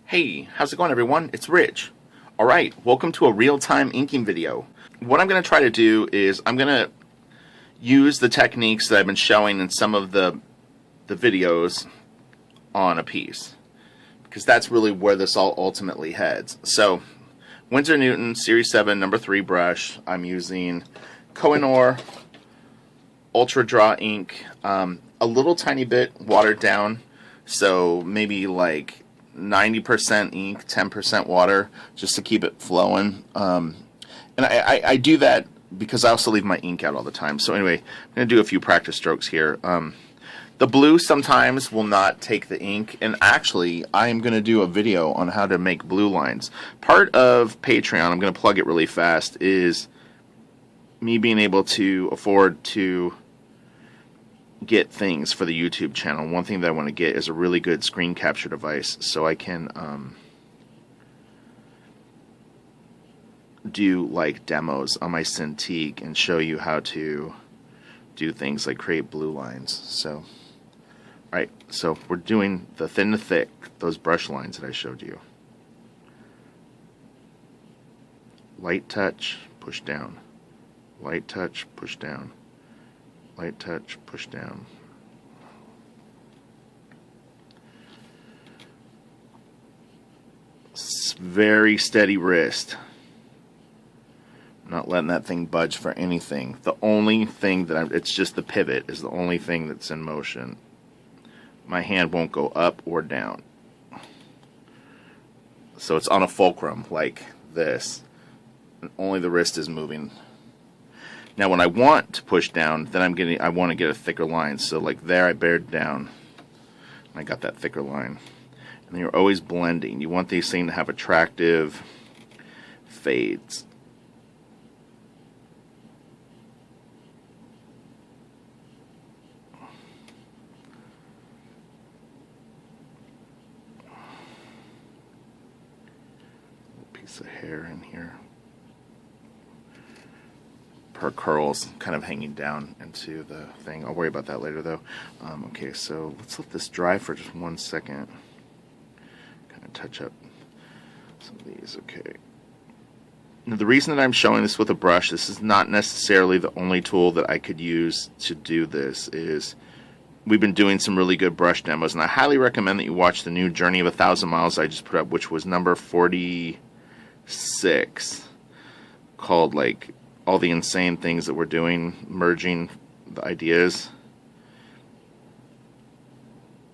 Hey, how's it going everyone? It's Rich. Alright, welcome to a real-time inking video. What I'm going to try to do is I'm going to use the techniques that I've been showing in some of the videos on a piece, because that's really where this all ultimately heads. So, Winsor Newton Series 7 number 3 brush. I'm using Koh-i-Noor Ultra Draw ink, a little tiny bit watered down, so maybe like 90% ink, 10% water, just to keep it flowing. And I do that because I also leave my ink out all the time. So anyway, I'm going to do a few practice strokes here. The blue sometimes will not take the ink, and actually I'm going to do a video on how to make blue lines. Part of Patreon, I'm going to plug it really fast, is me being able to afford to get things for the YouTube channel. One thing that I want to get is a really good screen capture device so I can do like demos on my Cintiq and show you how to do things like create blue lines. So, alright, so we're doing the thin to thick, those brush lines that I showed you. Light touch, push down. Light touch, push down. Light touch, push down. Very steady wrist. I'm not letting that thing budge for anything. The only thing that it's just the pivot is the only thing that's in motion. My hand won't go up or down. So it's on a fulcrum like this. And only the wrist is moving. Now when I want to push down, then I want to get a thicker line. So like there I bared down. I got that thicker line. And then you're always blending. You want these things to have attractive fades. Piece of hair in here. Her curls kind of hanging down into the thing. I'll worry about that later though. Okay, so let's let this dry for just 1 second. Kind of touch up some of these. Okay. Now the reason that I'm showing this with a brush, this is not necessarily the only tool that I could use to do this, is we've been doing some really good brush demos, and I highly recommend that you watch the new Journey of 1,000 Miles I just put up, which was number 46, called like all the insane things that we're doing, merging the ideas.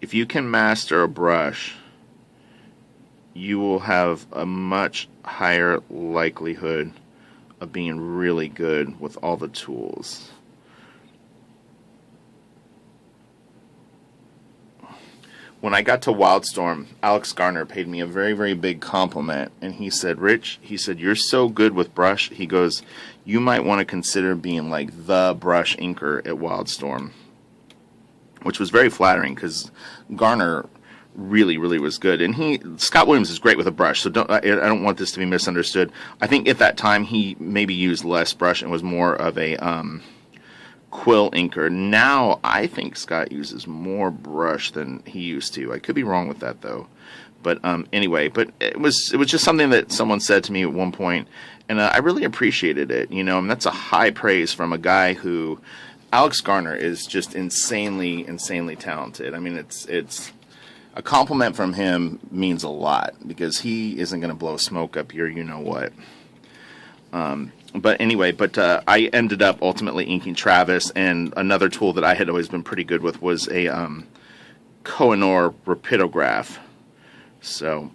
If you can master a brush, you will have a much higher likelihood of being really good with all the tools. When I got to Wildstorm, Alex Garner paid me a very, very big compliment, and he said, Rich, he said, you're so good with brush. He goes, you might want to consider being like the brush inker at Wildstorm, which was very flattering because Garner really, really was good. And Scott Williams is great with a brush, so I don't want this to be misunderstood. I think at that time he maybe used less brush and was more of a quill inker. Now I think Scott uses more brush than he used to. I could be wrong with that though. But anyway, but it was just something that someone said to me at one point, and I really appreciated it. You know, and that's a high praise from a guy who, Alex Garner, is just insanely, insanely talented. I mean, it's a compliment from him means a lot, because he isn't going to blow smoke up your you know what. But anyway, I ended up ultimately inking Travis, and another tool that I had always been pretty good with was a Koh-i-Noor rapidograph. So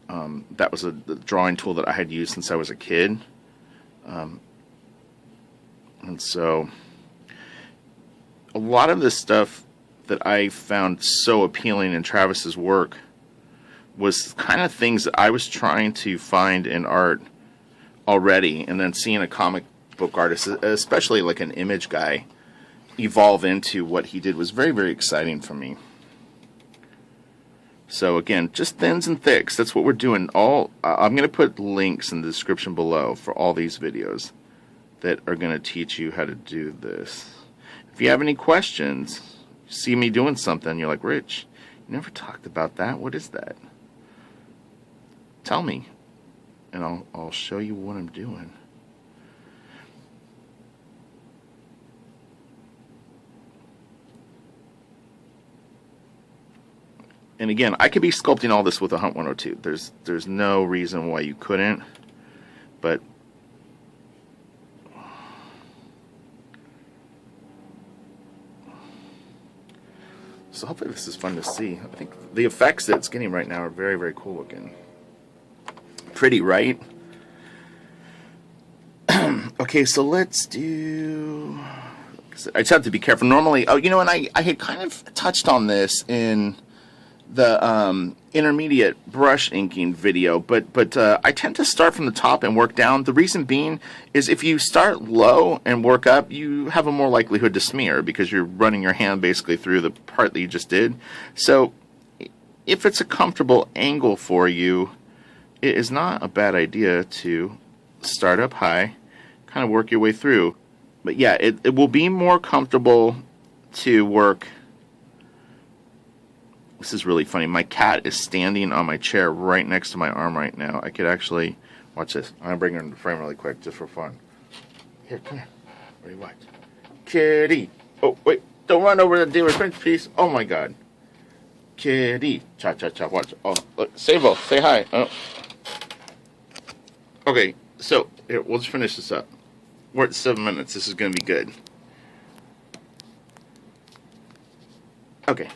that was the drawing tool that I had used since I was a kid. And so a lot of this stuff that I found so appealing in Travis's work was kind of things that I was trying to find in art already, and then seeing a comic book artist, especially like an image guy, evolve into what he did was very, very exciting for me. So again, just thins and thicks, that's what we're doing. I'm going to put links in the description below for all these videos that are going to teach you how to do this. If you have any questions, you see me doing something, you're like, Rich, you never talked about that, what is that? tell me, and I'll show you what I'm doing. And again, I could be sculpting all this with a Hunt 102. There's no reason why you couldn't, but so hopefully this is fun to see. I think the effects that it's getting right now are very, very cool looking. Pretty, right? Okay, so let's do... I just have to be careful. Normally, oh, you know, and I had kind of touched on this in the intermediate brush inking video, but I tend to start from the top and work down. The reason being is if you start low and work up, you have a more likelihood to smear because you're running your hand basically through the part that you just did. So if it's a comfortable angle for you, it is not a bad idea to start up high, kind of work your way through. But yeah, it will be more comfortable to work. This is really funny. My cat is standing on my chair right next to my arm right now. I could actually watch this. I'm gonna bring her in the frame really quick just for fun. Here, come here. What do you want? Kitty. Oh, wait. Don't run over the David Finch piece. Oh my God. Kitty. Cha cha cha. Watch. Oh, look. Sable. Say hi. Oh. Okay. So here, we'll just finish this up. We're at 7 minutes. This is gonna be good. Okay.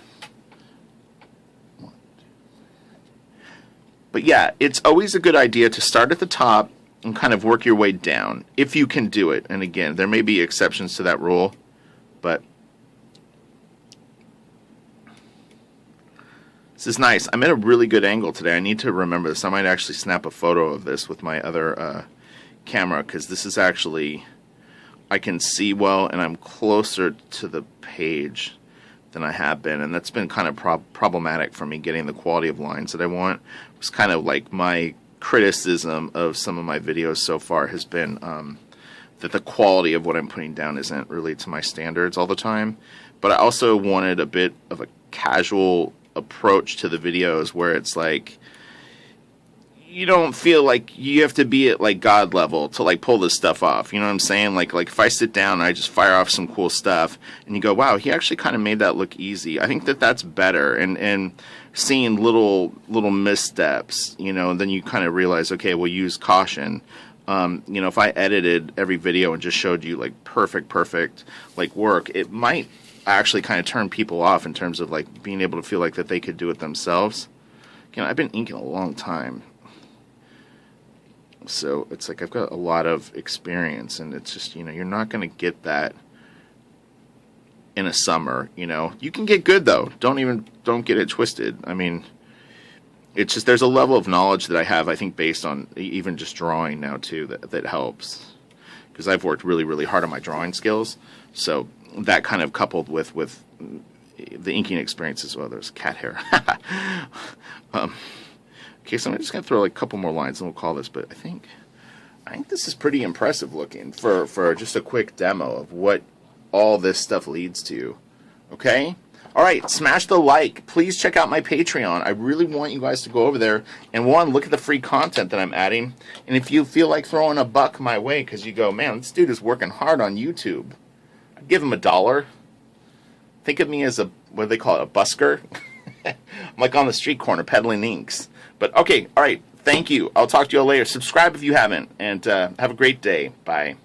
But yeah, it's always a good idea to start at the top and kind of work your way down, if you can do it. And again, there may be exceptions to that rule, but this is nice. I'm at a really good angle today. I need to remember this. I might actually snap a photo of this with my other camera, because this is actually, I can see well, and I'm closer to the page than I have been, and that's been kind of problematic for me getting the quality of lines that I want. It's kind of like my criticism of some of my videos so far has been that the quality of what I'm putting down isn't really to my standards all the time. But I also wanted a bit of a casual approach to the videos where it's like you don't feel like you have to be at like God level to like pull this stuff off. You know what I'm saying? Like if I sit down and I just fire off some cool stuff and you go, wow, he actually kind of made that look easy. I think that that's better. And seeing little missteps, you know, then you kind of realize, okay, we'll use caution. You know, if I edited every video and just showed you like perfect like work, it might actually kind of turn people off in terms of like being able to feel like that they could do it themselves. You know, I've been inking a long time. So it's like I've got a lot of experience, and it's just, you know, you're not going to get that in a summer, you know. You can get good though. Don't get it twisted. I mean, it's just there's a level of knowledge that I have, I think, based on even just drawing now too, that helps. Because I've worked really hard on my drawing skills. So that kind of coupled with the inking experience as well. There's cat hair. Okay, so I'm just going to throw like a couple more lines and we'll call this, but I think this is pretty impressive looking for just a quick demo of what all this stuff leads to. Okay? All right, smash the like. Please check out my Patreon. I really want you guys to go over there and look at the free content that I'm adding. And if you feel like throwing a buck my way because you go, man, this dude is working hard on YouTube, I'd give him $1. Think of me as a, what do they call it, a busker? I'm like on the street corner peddling inks. But okay, all right, thank you. I'll talk to you all later. Subscribe if you haven't, and have a great day. Bye.